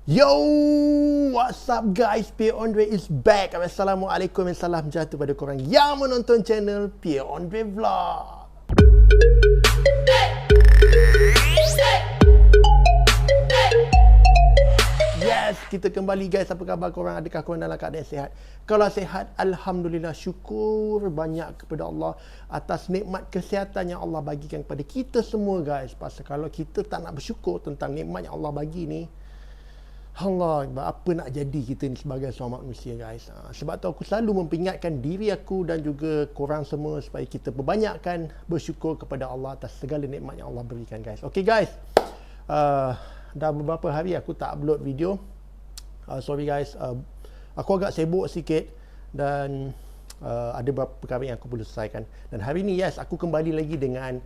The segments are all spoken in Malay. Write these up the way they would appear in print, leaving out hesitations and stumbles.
Yo, what's up guys? Pierre Andre is back. Assalamualaikum dan salam jatuh pada korang yang menonton channel Pierre Andre Vlog. Yes, kita kembali guys. Apa khabar korang? Adakah korang dalam keadaan sihat? Kalau sihat, Alhamdulillah, syukur banyak kepada Allah atas nikmat kesihatan yang Allah bagikan kepada kita semua guys. Pasal kalau kita tak nak bersyukur tentang nikmat yang Allah bagi ni, Allah, apa nak jadi kita ni sebagai seorang manusia guys. Sebab tu aku selalu memperingatkan diri aku dan juga korang semua supaya kita perbanyakkan bersyukur kepada Allah atas segala nikmat yang Allah berikan guys. Okay guys, dah beberapa hari aku tak upload video. Sorry guys, aku agak sibuk sikit dan ada beberapa perkara yang aku perlu selesaikan. Dan hari ni yes, aku kembali lagi dengan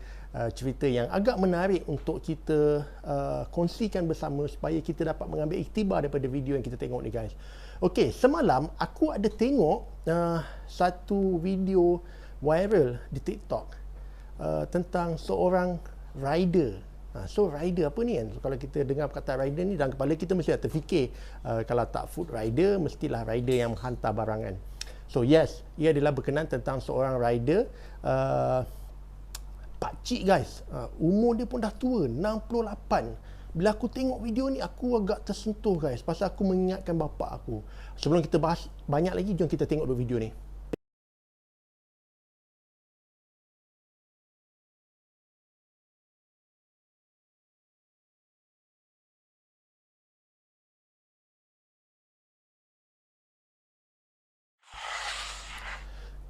cerita yang agak menarik untuk kita kongsikan bersama supaya kita dapat mengambil iktibar daripada video yang kita tengok ni guys. Okay, semalam aku ada tengok satu video viral di TikTok tentang seorang rider. So rider apa ni kan? So, kalau kita dengar perkataan rider ni dalam kepala kita mesti terfikir kalau tak food rider, mestilah rider yang menghantar barangan. So yes, ia adalah berkenaan tentang seorang rider pakcik guys. Umur dia pun dah tua, 68. Bila aku tengok video ni aku agak tersentuh guys, pasal aku mengingatkan bapa aku. Sebelum kita bahas banyak lagi, jom kita tengok dulu video ni.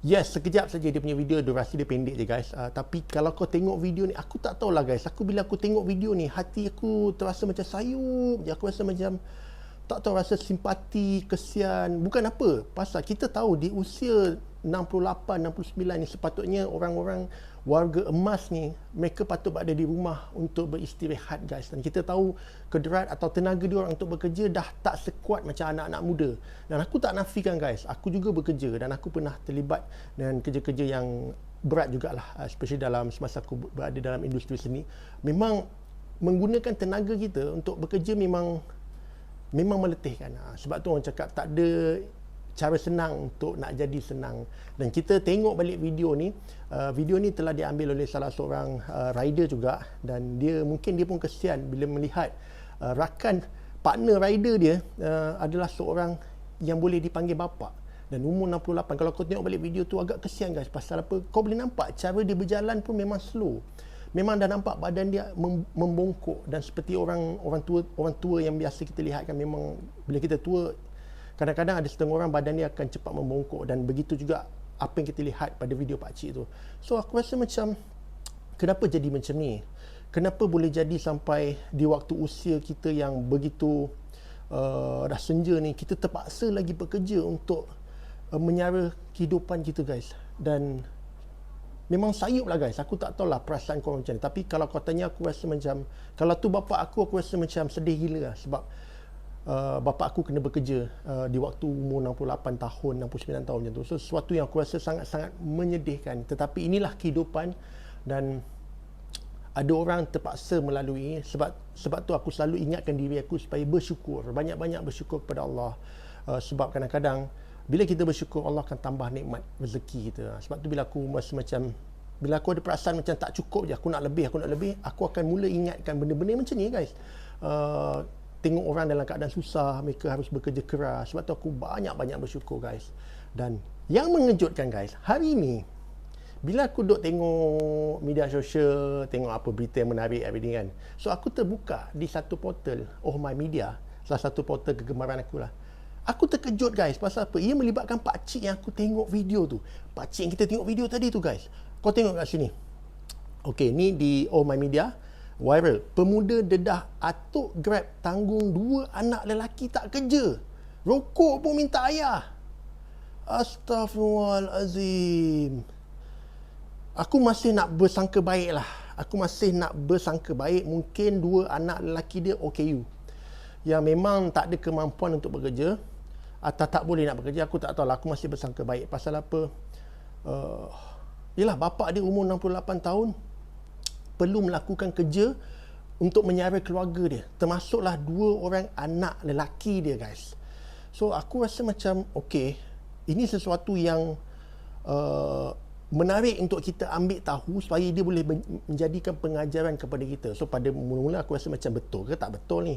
Yes, sekejap saja dia punya video, durasi dia pendek je guys. Tapi kalau kau tengok video ni, aku tak tahulah guys. Bila aku tengok video ni, hati aku terasa macam sayup je. Aku rasa macam, tak tahu, rasa simpati, kesian. Bukan apa, pasal kita tahu di usia 68, 69 ni sepatutnya orang-orang warga emas ni, mereka patut berada di rumah untuk beristirahat guys. Dan kita tahu kederat atau tenaga dia orang untuk bekerja dah tak sekuat macam anak-anak muda. Dan aku tak nafikan guys, aku juga bekerja dan aku pernah terlibat dengan kerja-kerja yang berat jugalah, especially dalam semasa aku berada dalam industri seni. Memang menggunakan tenaga kita untuk bekerja memang meletihkan. Sebab tu orang cakap tak ada cara senang untuk nak jadi senang. Dan kita tengok balik video ni, video ni telah diambil oleh salah seorang rider juga, dan mungkin dia pun kesian bila melihat rakan partner rider dia adalah seorang yang boleh dipanggil bapa dan umur 68. Kalau kau tengok balik video tu agak kesian guys. Pasal apa? Kau boleh nampak cara dia berjalan pun memang slow. Memang dah nampak badan dia membongkok, dan seperti orang tua yang biasa kita lihat kan, memang bila kita tua kadang-kadang ada setengah orang badan dia akan cepat membongkok, dan begitu juga apa yang kita lihat pada video pakcik tu. So aku rasa macam, kenapa jadi macam ni? Kenapa boleh jadi sampai di waktu usia kita yang begitu dah senja ni, kita terpaksa lagi bekerja untuk menyara kehidupan kita guys. Dan memang sayup lah guys. Aku tak tahulah perasaan korang macam ni. Tapi kalau kau tanya aku rasa macam, kalau tu bapa aku rasa macam sedih gila lah. Sebab bapa aku kena bekerja di waktu umur 68 tahun, 69 tahun macam tu. So sesuatu yang aku rasa sangat-sangat menyedihkan. Tetapi inilah kehidupan, dan ada orang terpaksa melalui. Sebab tu aku selalu ingatkan diri aku supaya bersyukur, banyak-banyak bersyukur kepada Allah. Sebab kadang-kadang bila kita bersyukur, Allah akan tambah nikmat rezeki kita. Sebab tu bila aku rasa macam, bila aku ada perasaan macam tak cukup je, aku nak lebih, aku akan mula ingatkan benda-benda macam ni guys. Tengok orang dalam keadaan susah, mereka harus bekerja keras. Sebab tu aku banyak-banyak bersyukur guys. Dan yang mengejutkan guys, hari ni bila aku duduk tengok media sosial, tengok apa berita yang menarik hari ni kan, so aku terbuka di satu portal, Oh My Media, salah satu portal kegemaran aku lah. Aku terkejut guys. Pasal apa? Ia melibatkan pakcik yang aku tengok video tu. Pakcik yang kita tengok video tadi tu guys. Kau tengok kat sini. Okay, ni di Oh My Media, viral. Pemuda dedah atuk Grab tanggung 2 anak lelaki tak kerja. Rokok pun minta ayah. Astaghfirullahalazim. Aku masih nak bersangka baik lah. Mungkin 2 anak lelaki dia OKU, yang memang tak ada kemampuan untuk bekerja atau tak boleh nak bekerja. Aku tak tahu lah. Aku masih bersangka baik. Pasal apa? Yelah, bapa dia umur 68 tahun perlu melakukan kerja untuk menyara keluarga dia, termasuklah 2 orang anak lelaki dia, guys. So aku rasa macam okey, ini sesuatu yang menarik untuk kita ambil tahu supaya dia boleh menjadikan pengajaran kepada kita. So pada mula-mula aku rasa macam betul ke tak betul ni,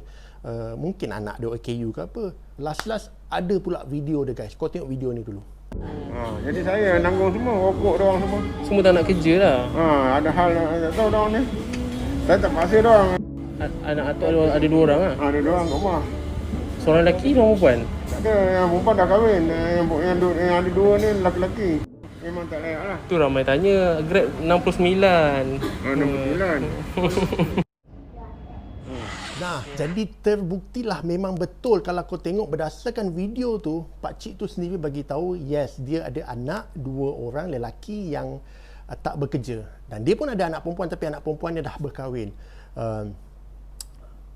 mungkin anak dia OKU ke apa. Last ada pula video dia, guys. Kau tengok video ni dulu. Jadi saya nanggung semua, rokok doang semua. Semua tak nak kerja lah. Ada hal tak tahu doang ni. Saya tak paksa doang. Anak atuk ada 2 orang lah. Ada doang kat rumah. Seorang lelaki, seorang perempuan. Tak ada, yang perempuan dah kahwin. Yang ada 2 ni lelaki-lelaki. Memang tak layak lah. Tu ramai tanya, Grab 69. 69. Nah, jadi terbuktilah memang betul kalau kau tengok berdasarkan video tu, pak cik tu sendiri bagi tahu yes, dia ada anak 2 orang lelaki yang tak bekerja, dan dia pun ada anak perempuan, tapi anak perempuan dia dah berkahwin.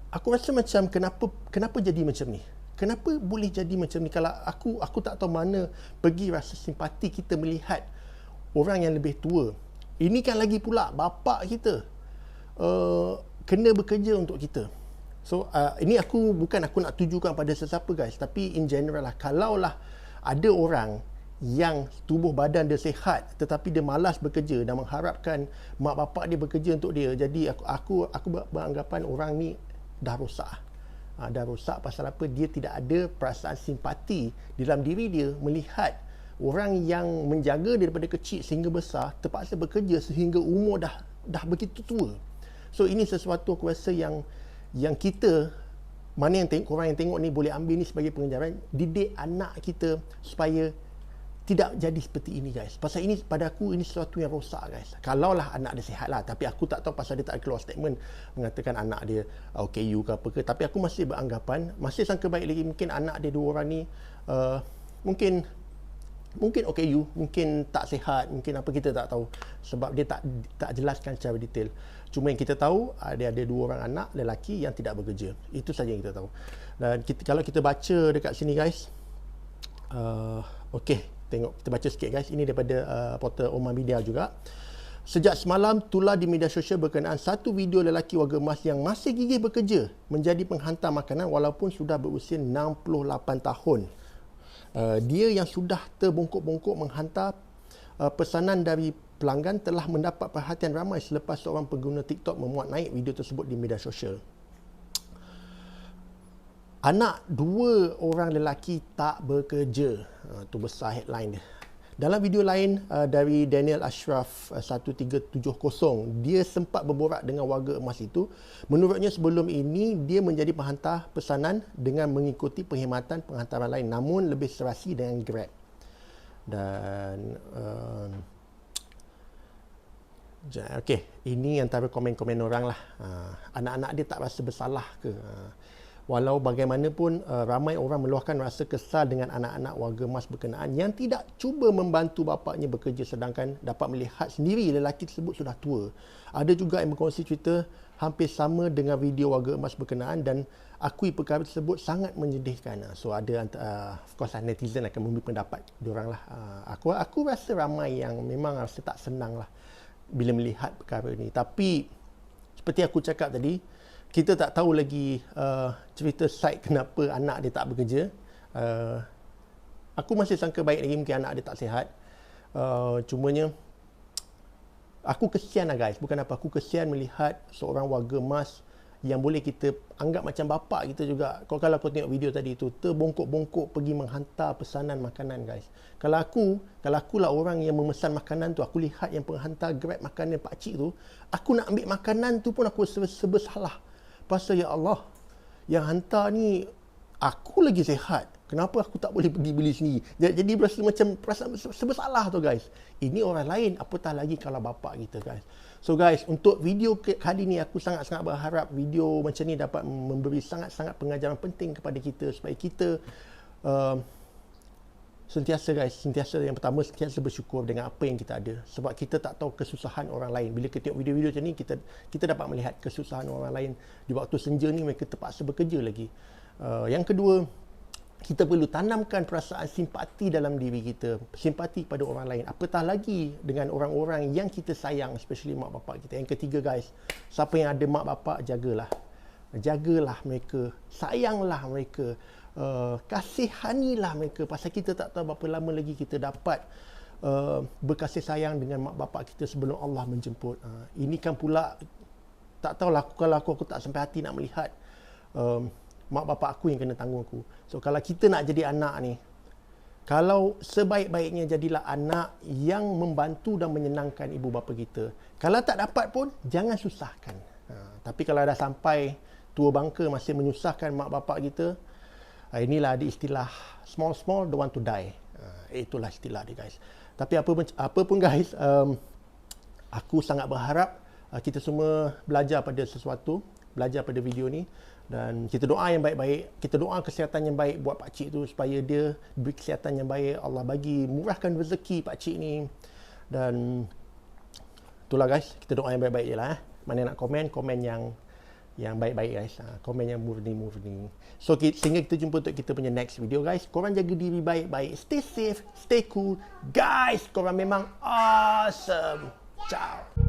Aku rasa macam kenapa jadi macam ni? Kenapa boleh jadi macam ni? Kalau aku tak tahu mana pergi rasa simpati kita melihat orang yang lebih tua. Ini kan lagi pula bapa kita kena bekerja untuk kita. So ini aku nak tujukan pada sesiapa, guys, tapi in general lah, kalaulah ada orang yang tubuh badan dia sihat tetapi dia malas bekerja dan mengharapkan mak bapak dia bekerja untuk dia, jadi aku beranggapan orang ni dah rosak. Dah rosak pasal apa? Dia tidak ada perasaan simpati dalam diri dia melihat orang yang menjaga dia daripada kecil sehingga besar terpaksa bekerja sehingga umur dah begitu tua. So ini sesuatu aku rasa yang kita, mana yang korang yang tengok ni boleh ambil ni sebagai pengajaran, didik anak kita supaya tidak jadi seperti ini, guys. Pasal ini pada aku ini sesuatu yang rosak, guys. Kalaulah anak dia sihat lah, tapi aku tak tahu pasal dia tak keluar statement mengatakan anak dia OKU ke apa ke, tapi aku masih beranggapan, masih sangka baik lagi mungkin anak dia 2 orang ni mungkin OKU, mungkin tak sihat, mungkin apa, kita tak tahu sebab dia tak jelaskan secara detail. Cuma yang kita tahu dia ada 2 orang anak lelaki yang tidak bekerja. Itu saja yang kita tahu. Dan kalau kita baca dekat sini, guys, okey, tengok, kita baca sikit, guys. Ini daripada portal Omar Media juga. Sejak semalam tular di media sosial berkenaan satu video lelaki warga emas yang masih gigih bekerja menjadi penghantar makanan walaupun sudah berusia 68 tahun. Dia yang sudah terbongkok-bongkok menghantar pesanan dari pelanggan telah mendapat perhatian ramai selepas seorang pengguna TikTok memuat naik video tersebut di media sosial. Anak 2 orang lelaki tak bekerja. Itu besar headline dia. Dalam video lain dari Daniel Ashraf 1370, dia sempat berborak dengan warga emas itu. Menurutnya sebelum ini dia menjadi penghantar pesanan dengan mengikuti perkhidmatan penghantaran lain, namun lebih serasi dengan Grab. Dan okey, ini antara komen-komen orang lah. Anak-anak dia tak rasa bersalah ke? Walau bagaimanapun ramai orang meluahkan rasa kesal dengan anak-anak warga emas berkenaan yang tidak cuba membantu bapaknya bekerja sedangkan dapat melihat sendiri lelaki tersebut sudah tua. Ada juga yang berkongsi cerita hampir sama dengan video warga emas berkenaan dan akui perkara tersebut sangat menyedihkan. So ada of course netizen akan memberi pendapat diorang lah. Aku rasa ramai yang memang rasa tak senang lah bila melihat perkara ni. Tapi seperti aku cakap tadi, kita tak tahu lagi cerita side kenapa anak dia tak bekerja. Aku masih sangka baik lagi mungkin anak dia tak sihat. Cumanya aku kesian lah, guys. Bukan apa, aku kesian melihat seorang warga emas yang boleh kita anggap macam bapa kita juga. Kalau kau tengok video tadi tu, terbongkok-bongkok pergi menghantar pesanan makanan, guys. Kalau aku lah orang yang memesan makanan tu, aku lihat yang penghantar Grab makanan pakcik tu, aku nak ambil makanan tu pun aku bersalah. Pasal ya Allah, yang hantar ni aku lagi sihat. Kenapa aku tak boleh pergi beli sendiri? Jadi berasa macam perasaan bersalah tu, guys. Ini orang lain, apatah lagi kalau bapa kita, guys. So guys, untuk video kali ni aku sangat-sangat berharap video macam ni dapat memberi sangat-sangat pengajaran penting kepada kita supaya kita sentiasa yang pertama sentiasa bersyukur dengan apa yang kita ada, sebab kita tak tahu kesusahan orang lain. Bila kita tengok video-video macam ni, kita dapat melihat kesusahan orang lain. Di waktu senja ni mereka terpaksa bekerja lagi. Yang kedua, kita perlu tanamkan perasaan simpati dalam diri kita, simpati pada orang lain, apatah lagi dengan orang-orang yang kita sayang, especially mak bapak kita. Yang ketiga guys, siapa yang ada mak bapak, jagalah mereka, sayanglah mereka, kasihanilah mereka, pasal kita tak tahu berapa lama lagi kita dapat berkasih sayang dengan mak bapak kita sebelum Allah menjemput. Ini kan pula tak tahulah, kalau aku tak sampai hati nak melihat mak bapak aku yang kena tanggung aku. So kalau kita nak jadi anak ni, kalau sebaik-baiknya jadilah anak yang membantu dan menyenangkan ibu bapa kita. Kalau tak dapat pun jangan susahkan. Tapi kalau dah sampai tua bangka masih menyusahkan mak bapak kita, inilah ada istilah small don't want to die. Itulah istilah dia guys. Tapi apa pun guys, aku sangat berharap kita semua belajar pada sesuatu, belajar pada video ni, dan kita doa yang baik-baik, kita doa kesihatan yang baik buat pak cik tu supaya dia beri kesihatan yang baik, Allah bagi murahkan rezeki pak cik ni. Dan itulah guys, kita doa yang baik-baik je lah. Mana nak komen yang baik-baik guys, komen yang murni. So sehingga kita jumpa untuk kita punya next video guys. Korang jaga diri baik-baik, stay safe, stay cool guys, korang memang awesome. Ciao.